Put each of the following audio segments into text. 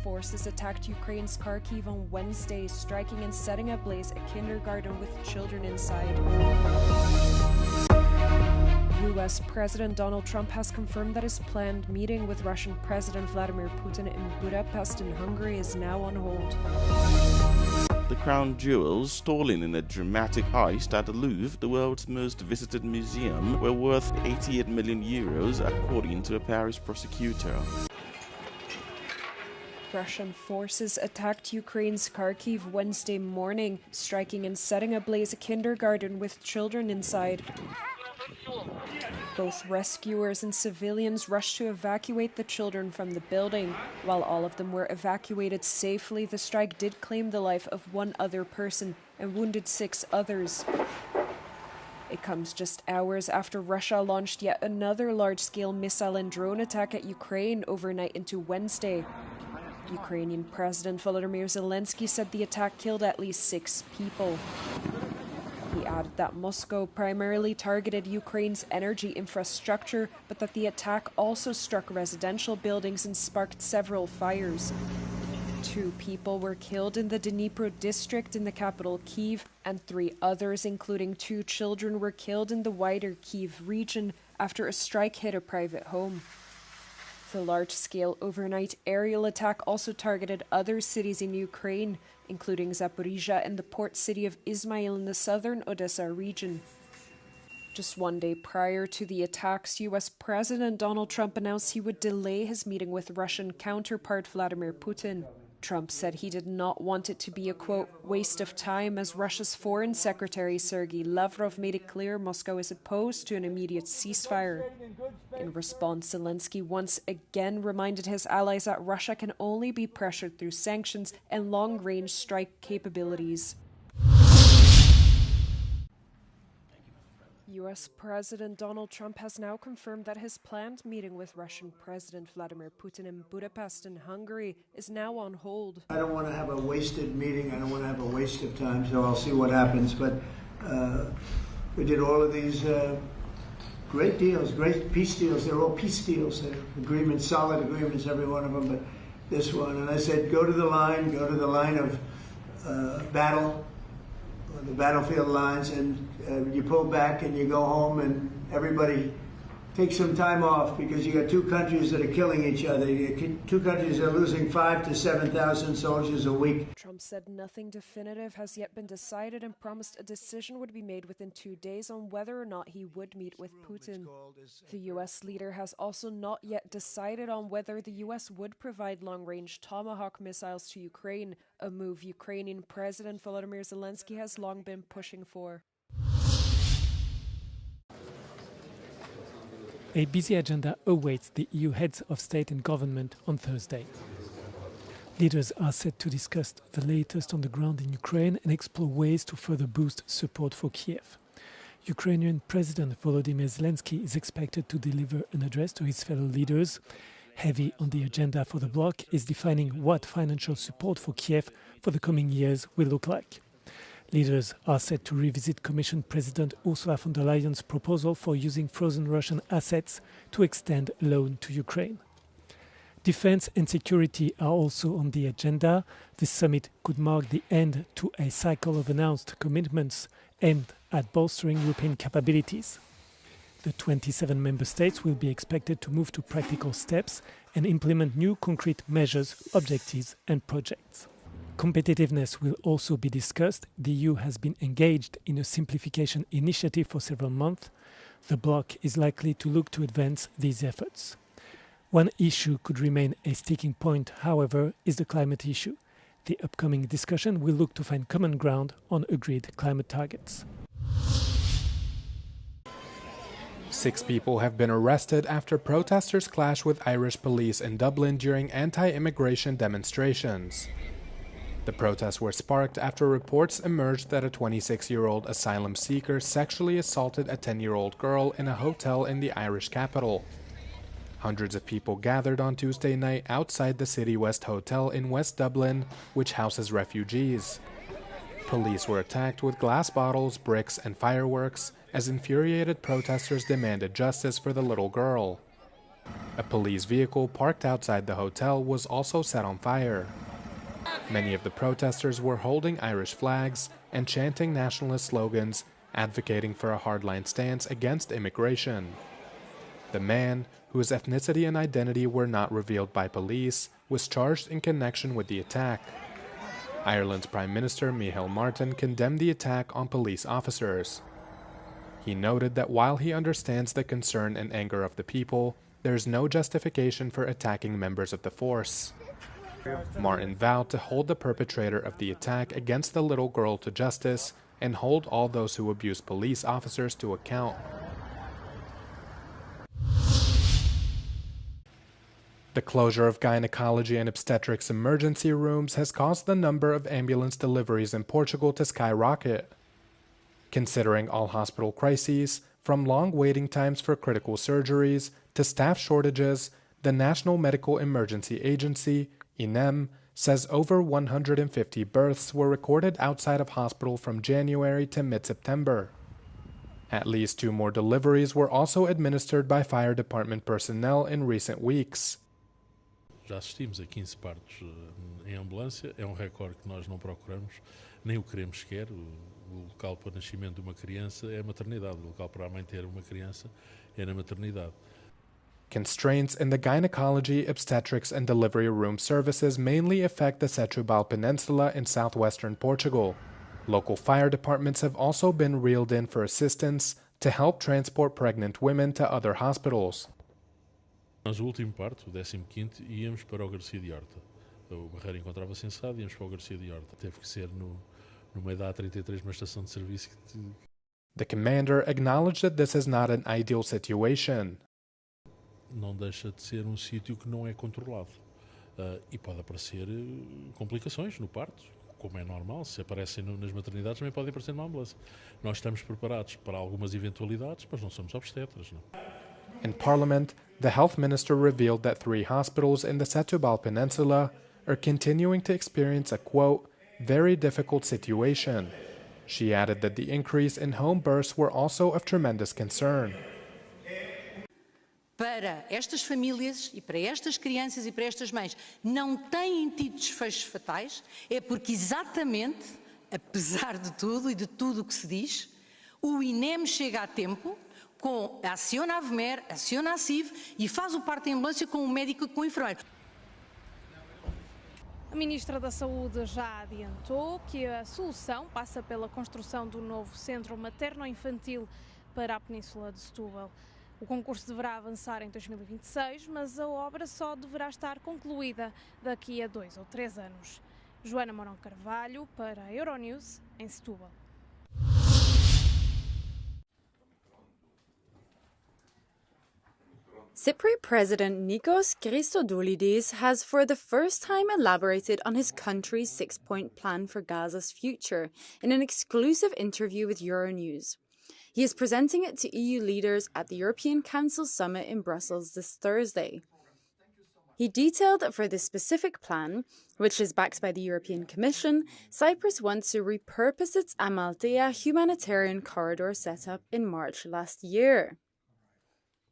forces attacked Ukraine's Kharkiv on Wednesday, striking and setting ablaze a kindergarten with children inside. US President Donald Trump has confirmed that his planned meeting with Russian President Vladimir Putin in Budapest in Hungary is now on hold. The crown jewels stolen in a dramatic heist at the Louvre, the world's most visited museum, were worth 88 million euros, according to a Paris prosecutor. Russian forces attacked Ukraine's Kharkiv Wednesday morning, striking and setting ablaze a kindergarten with children inside. Both rescuers and civilians rushed to evacuate the children from the building. While all of them were evacuated safely, the strike did claim the life of one other person and wounded 6 others. It comes just hours after Russia launched yet another large-scale missile and drone attack at Ukraine overnight into Wednesday. Ukrainian President Volodymyr Zelensky said the attack killed at least 6 people. He added that Moscow primarily targeted Ukraine's energy infrastructure, but that the attack also struck residential buildings and sparked several fires. 2 people were killed in the Dnipro district in the capital Kyiv, and 3 others, including 2 children, were killed in the wider Kyiv region after a strike hit a private home. The large-scale overnight aerial attack also targeted other cities in Ukraine, including Zaporizhia and the port city of Izmail in the southern Odessa region. Just one day prior to the attacks, US President Donald Trump announced he would delay his meeting with Russian counterpart Vladimir Putin. Trump said he did not want it to be a, quote, waste of time, as Russia's Foreign Secretary Sergei Lavrov made it clear Moscow is opposed to an immediate ceasefire. In response, Zelensky once again reminded his allies that Russia can only be pressured through sanctions and long-range strike capabilities. US President Donald Trump has now confirmed that his planned meeting with Russian President Vladimir Putin in Budapest in Hungary is now on hold. I don't want to have a wasted meeting. I don't want to have a waste of time, so I'll see what happens. But we did all of these great deals, great peace deals. They're all peace deals. They're agreements, solid agreements, every one of them. But this one, and I said, go to the line of battle, the battlefield lines, and you pull back and you go home, and everybody takes some time off, because you got 2 countries that are killing each other. 2 countries are losing 5,000 to 7,000 soldiers a week. Trump said nothing definitive has yet been decided and promised a decision would be made within 2 days on whether or not he would meet with Putin. The U.S. leader has also not yet decided on whether the U.S. would provide long-range Tomahawk missiles to Ukraine, a move Ukrainian President Volodymyr Zelensky has long been pushing for. A busy agenda awaits the EU heads of state and government on Thursday. Leaders are set to discuss the latest on the ground in Ukraine and explore ways to further boost support for Kiev. Ukrainian President Volodymyr Zelensky is expected to deliver an address to his fellow leaders. Heavy on the agenda for the bloc is defining what financial support for Kiev for the coming years will look like. Leaders are set to revisit Commission President Ursula von der Leyen's proposal for using frozen Russian assets to extend a loan to Ukraine. Defense and security are also on the agenda. This summit could mark the end to a cycle of announced commitments aimed at bolstering European capabilities. The 27 member states will be expected to move to practical steps and implement new concrete measures, objectives and projects. Competitiveness will also be discussed. The EU has been engaged in a simplification initiative for several months. The bloc is likely to look to advance these efforts. One issue could remain a sticking point, however, is the climate issue. The upcoming discussion will look to find common ground on agreed climate targets. 6 people have been arrested after protesters clashed with Irish police in Dublin during anti-immigration demonstrations. The protests were sparked after reports emerged that a 26-year-old asylum seeker sexually assaulted a 10-year-old girl in a hotel in the Irish capital. Hundreds of people gathered on Tuesday night outside the City West Hotel in West Dublin, which houses refugees. Police were attacked with glass bottles, bricks, and fireworks as infuriated protesters demanded justice for the little girl. A police vehicle parked outside the hotel was also set on fire. Many of the protesters were holding Irish flags and chanting nationalist slogans, advocating for a hardline stance against immigration. The man, whose ethnicity and identity were not revealed by police, was charged in connection with the attack. Ireland's Prime Minister Micheál Martin condemned the attack on police officers. He noted that while he understands the concern and anger of the people, there is no justification for attacking members of the force. Martin vowed to hold the perpetrator of the attack against the little girl to justice and hold all those who abuse police officers to account. The closure of gynecology and obstetrics emergency rooms has caused the number of ambulance deliveries in Portugal to skyrocket. Considering all hospital crises, from long waiting times for critical surgeries to staff shortages, the National Medical Emergency Agency, INEM, says over 150 births were recorded outside of hospital from January to mid-September. At least 2 more deliveries were also administered by fire department personnel in recent weeks. Já assistimos a 15 partos em ambulância, é recorde que nós não procuramos, nem o queremos sequer. O local para o nascimento de uma criança é a maternidade, o local para a mãe ter uma criança é na maternidade. Constraints in the gynecology, obstetrics, and delivery room services mainly affect the Setúbal Peninsula in southwestern Portugal. Local fire departments have also been reeled in for assistance to help transport pregnant women to other hospitals. Nós, o último parto, o 15º, íamos para o Garcia de Horta. O Barreiro encontrava-se encerrado e íamos para o Garcia de Horta. Teve que ser no meio da A33, uma estação de serviço. The commander acknowledged that this is not an ideal situation. Não deixa de ser sítio que não é controlado. E pode aparecer complicações no parto, como é normal. Se aparecem nas maternidades, também podem aparecer numa ambulância. Nós estamos preparados para algumas eventualidades, mas não somos obstetras. Não. In Parliament, the health minister revealed that 3 hospitals in the Setúbal Peninsula are continuing to experience a, quote, very difficult situation. She added that the increase in home births were also of tremendous concern. Para estas famílias e para estas crianças e para estas mães não têm tido desfechos fatais, é porque exatamente, apesar de tudo e de tudo o que se diz, o INEM chega a tempo, aciona a VMER, aciona a CIV e faz o parto em ambulância com o médico e com o enfermeiro. A Ministra da Saúde já adiantou que a solução passa pela construção do novo centro materno-infantil para a Península de Setúbal. O concurso deverá avançar em 2026, mas a obra só deverá estar concluída daqui a 2 ou 3 anos. Joana Mourão Carvalho, para a Euronews, em Setúbal. Cypriot President Nikos Christodoulidis has for the first time elaborated on his country's 6-point plan for Gaza's future in an exclusive interview with Euronews. He is presenting it to EU leaders at the European Council summit in Brussels this Thursday. He detailed that for this specific plan, which is backed by the European Commission, Cyprus wants to repurpose its Amalthea humanitarian corridor set up in March last year.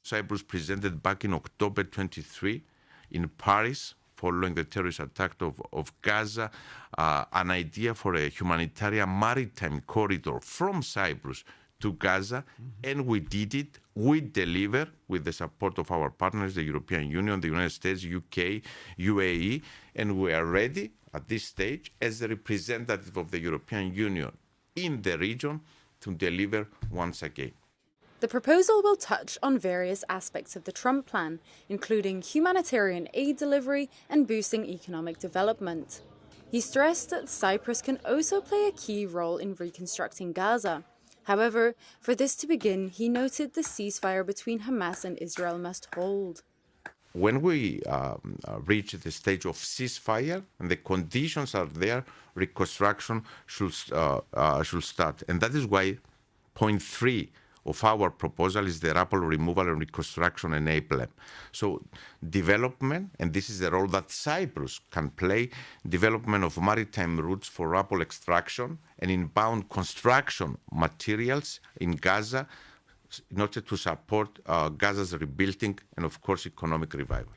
Cyprus presented back in October 23 in Paris, following the terrorist attack of Gaza, an idea for a humanitarian maritime corridor from Cyprus to Gaza, and we did it. We deliver with the support of our partners, the European Union, the United States, UK, UAE, and we are ready at this stage as the representative of the European Union in the region to deliver once again. The proposal will touch on various aspects of the Trump plan, including humanitarian aid delivery and boosting economic development. He stressed that Cyprus can also play a key role in reconstructing Gaza. However, for this to begin, he noted the ceasefire between Hamas and Israel must hold. When we reach the stage of ceasefire and the conditions are there, reconstruction should start. And that is why point 3 of our proposal is the rubble removal and reconstruction enablement. So development, and this is the role that Cyprus can play, development of maritime routes for rubble extraction and inbound construction materials in Gaza, in order to support Gaza's rebuilding and, of course, economic revival.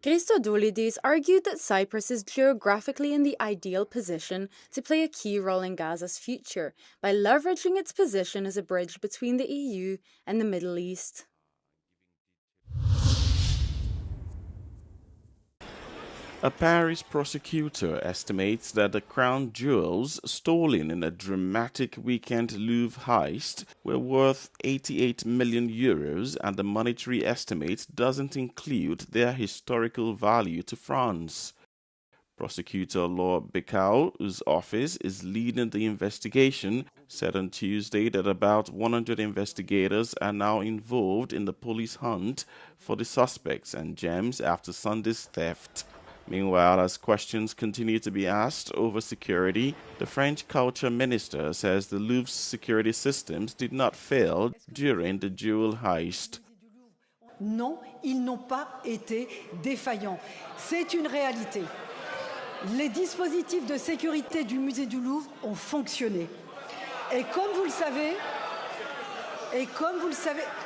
Christodoulidis argued that Cyprus is geographically in the ideal position to play a key role in Gaza's future by leveraging its position as a bridge between the EU and the Middle East. A Paris prosecutor estimates that the crown jewels stolen in a dramatic weekend Louvre heist were worth 88 million euros, and the monetary estimate doesn't include their historical value to France. Prosecutor Laure Bicau, whose office is leading the investigation, said on Tuesday that about 100 investigators are now involved in the police hunt for the suspects and gems after Sunday's theft. Meanwhile, as questions continue to be asked over security, the French culture minister says the Louvre's security systems did not fail during the jewel heist. Non, ils n'ont pas été défaillants. C'est une réalité. Les dispositifs de sécurité du musée du Louvre ont fonctionné. Et comme vous le savez,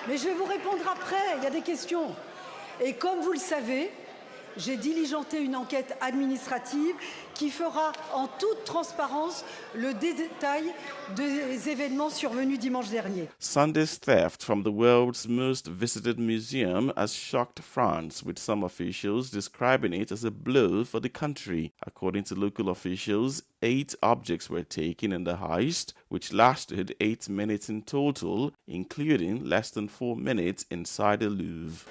mais je vais vous répondre après, il y a des questions. Et comme vous le savez, j'ai diligenté une enquête administrative qui fera en toute transparence le détail des événements survenus dimanche dernier. Sunday's theft from the world's most visited museum has shocked France, with some officials describing it as a blow for the country. According to local officials, 8 objects were taken in the heist, which lasted 8 minutes in total, including less than 4 minutes inside the Louvre.